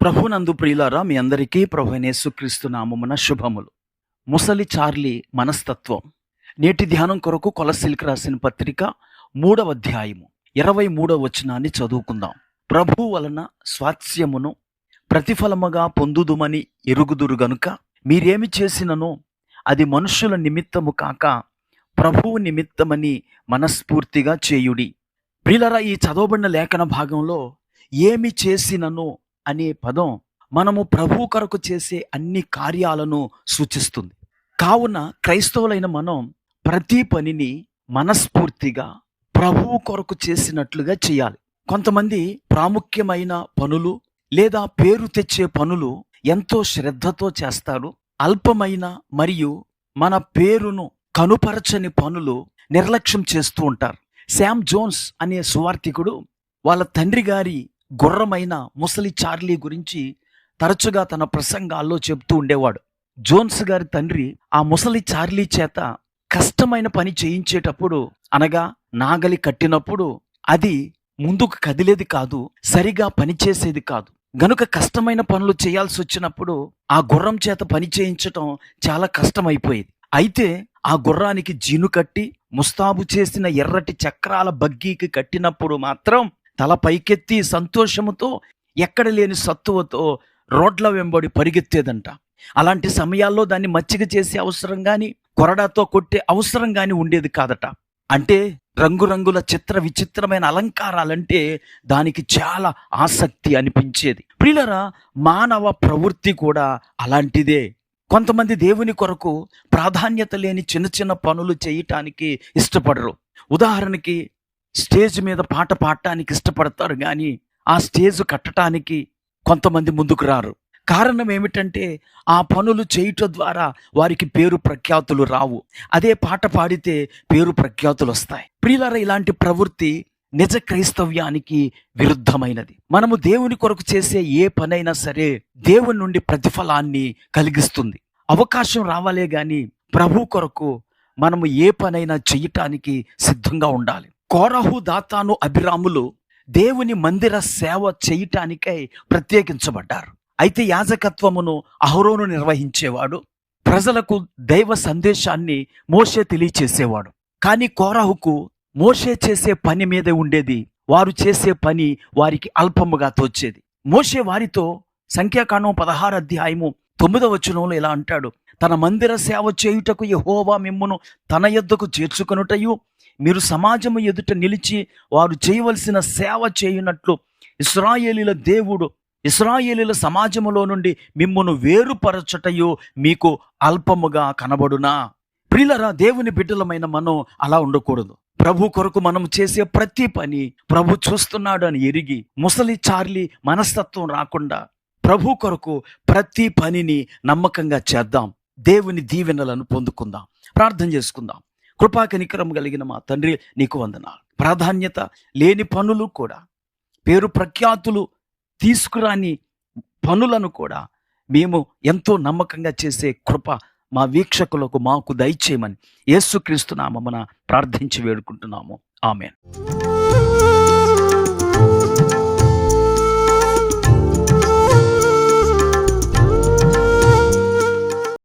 ప్రభునందు ప్రియులారా, మీ అందరికీ ప్రభువైన యేసుక్రీస్తు నామమున శుభములు. ముసలి చార్లీ మనస్తత్వం. నేటి ధ్యానం కొరకు కొలస్సీలకు రాసిన పత్రిక 3వ అధ్యాయము 23వ వచనాన్ని చదువుకుందాం. ప్రభువు వలన స్వాస్థ్యమును ప్రతిఫలముగా పొందుదుమని ఎరుగుదురు గనుక మీరేమి చేసిననో అది మనుషుల నిమిత్తము కాక ప్రభువు నిమిత్తమని మనస్ఫూర్తిగా చేయుడి. ప్రియులారా, ఈ చదవబడిన లేఖన భాగంలో ఏమి చేసిననో అనే పదం మనము ప్రభు కొరకు చేసే అన్ని కార్యాలను సూచిస్తుంది. కావున క్రైస్తవులైన మనం ప్రతి పనిని మనస్ఫూర్తిగా ప్రభువు కొరకు చేసినట్లుగా చేయాలి. కొంతమంది ప్రాముఖ్యమైన పనులు లేదా పేరు తెచ్చే పనులు ఎంతో శ్రద్ధతో చేస్తారు. అల్పమైన మరియు మన పేరును కనుపరచని పనులు నిర్లక్ష్యం చేస్తూ ఉంటారు. శామ్ జోన్స్ అనే సువార్తికుడు వాళ్ళ తండ్రి గారి గుర్రమైన ముసలి చార్లీ గురించి తరచుగా తన ప్రసంగాల్లో చెబుతూ ఉండేవాడు. జోన్స్ గారి తండ్రి ఆ ముసలి చార్లీ చేత కష్టమైన పని చేయించేటప్పుడు, అనగా నాగలి కట్టినప్పుడు అది ముందుకు కదిలేది కాదు, సరిగా పనిచేసేది కాదు. గనుక కష్టమైన పనులు చేయాల్సి వచ్చినప్పుడు ఆ గుర్రం చేత పని చేయించటం చాలా కష్టమైపోయేది. అయితే ఆ గుర్రానికి జీను కట్టి ముస్తాబు చేసిన ఎర్రటి చక్రాల బగ్గీకి కట్టినప్పుడు మాత్రం తల పైకెత్తి సంతోషముతో, ఎక్కడ లేని సత్తువతో రోడ్ల వెంబడి పరిగెత్తేదంట. అలాంటి సమయాల్లో దాన్ని మచ్చిక చేసే అవసరం కానీ, కొరడాతో కొట్టే అవసరం కానీ ఉండేది కాదట. అంటే రంగురంగుల చిత్ర విచిత్రమైన అలంకారాలంటే దానికి చాలా ఆసక్తి అనిపించేది. ప్రియులారా, మానవ ప్రవృత్తి కూడా అలాంటిదే. కొంతమంది దేవుని కొరకు ప్రాధాన్యత లేని చిన్న చిన్న పనులు చేయటానికి ఇష్టపడరు. ఉదాహరణకి స్టేజ్ మీద పాట పాడటానికి ఇష్టపడతారు, కానీ ఆ స్టేజ్ కట్టడానికి కొంతమంది ముందుకు రారు. కారణం ఏమిటంటే ఆ పనులు చేయటం ద్వారా వారికి పేరు ప్రఖ్యాతులు రావు. అదే పాట పాడితే పేరు ప్రఖ్యాతులు వస్తాయి. ప్రియులారా, ఇలాంటి ప్రవృత్తి నిజ క్రైస్తవ్యానికి విరుద్ధమైనది. మనము దేవుని కొరకు చేసే ఏ పనైనా సరే దేవుని నుండి ప్రతిఫలాన్ని కలిగిస్తుంది. అవకాశం రావాలే గాని ప్రభు కొరకు మనము ఏ పనైనా చేయటానికి సిద్ధంగా ఉండాలి. కోరహు, దాతాను, అభిరాములు దేవుని మందిర సేవ చేయటానికై ప్రత్యేకించబడ్డారు. అయితే యాజకత్వమును అహరోను నిర్వహించేవాడు. ప్రజలకు దైవ సందేశాన్ని మోషే తెలియచేసేవాడు. కానీ కోరహుకు మోషే చేసే పని మీదే ఉండేది. వారు చేసే పని వారికి అల్పముగా తోచేది. మోషే వారితో సంఖ్యాకాండం 16వ అధ్యాయము 9వ వచనంలో ఇలా అంటాడు: తన మందిర సేవ చేయుటకు యెహోవా మిమ్మును తన యొద్దకు చేర్చుకొనుటయు, మీరు సమాజము ఎదుట నిలిచి వారు చేయవలసిన సేవ చేయునట్లు ఇశ్రాయేలీల దేవుడు ఇశ్రాయేలీల సమాజములో నుండి మిమ్మును వేరుపరచుటయు మీకు అల్పముగా కనబడునా. ప్రియులారా, దేవుని బిడ్డలమైన మనం అలా ఉండకూడదు. ప్రభు కొరకు మనం చేసే ప్రతి పని ప్రభు చూస్తున్నాడు అని ఎరిగి ముసలి చార్లీ మనస్తత్వం రాకుండా ప్రభు కొరకు ప్రతి పనిని నమ్మకంగా చేద్దాం. దేవుని దీవెనలను పొందుకుందాం. ప్రార్థన చేసుకుందాం. కృపా కనికరం కలిగిన మా తండ్రి, నీకు వందనాలు. ప్రాధాన్యత లేని పనులు కూడా, పేరు ప్రఖ్యాతులు తీసుకురాని పనులను కూడా మేము ఎంతో నమ్మకంగా చేసే కృప మా వీక్షకులకు మాకు దయచేయమని యేసుక్రీస్తు నామమున ప్రార్థించి వేడుకుంటున్నాము. ఆమేన్.